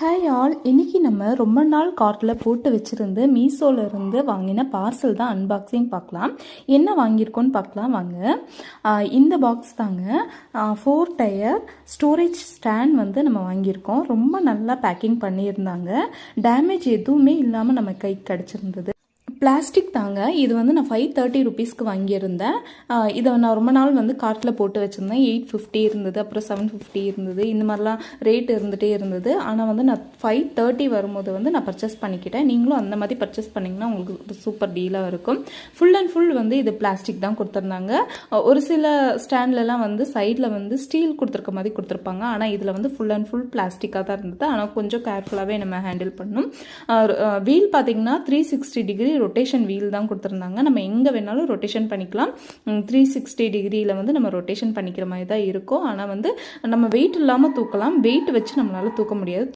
Hi all, இன்றைக்கி நம்ம ரொம்ப நாள் கார்ட்டில் போட்டு வச்சுருந்து மீஷோலேருந்து வாங்கின பார்சல் தான் அன்பாக்சிங் பார்க்கலாம். என்ன வாங்கியிருக்கோன்னு பார்க்கலாம் வாங்க. இந்த பாக்ஸ் தாங்க 4 டயர் ஸ்டோரேஜ் ஸ்டாண்ட் வந்து நம்ம வாங்கியிருக்கோம். ரொம்ப நல்லா பேக்கிங் பண்ணியிருந்தாங்க. டேமேஜ் எதுவுமே இல்லாமல் நம்ம கைக்கு கிடச்சிருந்தது. பிளாஸ்டிக் தாங்க. இது வந்து நான் 530 ருபீஸ்க்கு வாங்கியிருந்தேன். இதை நான் ரொம்ப நாள் வந்து கார்ட்டில் போட்டு வச்சுருந்தேன். 850 இருந்தது, அப்புறம் 750 இருந்தது, இந்த மாதிரிலாம் ரேட் இருந்துகிட்டே இருந்தது. ஆனால் வந்து நான் 530 வரும்போது வந்து நான் பர்ச்சேஸ் பண்ணிக்கிட்டேன். நீங்களும் அந்த மாதிரி பர்ச்சேஸ் பண்ணிங்கன்னா உங்களுக்கு ஒரு சூப்பர் டீலாக இருக்கும். ஃபுல் அண்ட் ஃபுல் வந்து இது பிளாஸ்டிக் தான் கொடுத்துருந்தாங்க. ஒரு சில ஸ்டாண்ட்லலாம் வந்து சைடில் வந்து ஸ்டீல் கொடுத்துருக்க மாதிரி கொடுத்துருப்பாங்க. ஆனால் இதில் வந்து ஃபுல் அண்ட் ஃபுல் பிளாஸ்டிக்காக தான் இருந்தது. ஆனால் கொஞ்சம் கேர்ஃபுல்லாகவே நம்ம ஹேண்டில் பண்ணணும். வீல் பார்த்தீங்கன்னா 360 டிகிரி ரொட்டேஷன் வீல் தான் கொடுத்துருந்தாங்க. நம்ம எங்கே வேணாலும் ரொட்டேஷன் பண்ணிக்கலாம். 360 டிகிரியில் வந்து நம்ம ரொட்டேஷன் பண்ணிக்கிற மாதிரி தான் இருக்கும். ஆனால் வந்து நம்ம வெயிட் இல்லாமல் தூக்கலாம். வெயிட் வச்சு நம்மளால் தூக்க முடியாது.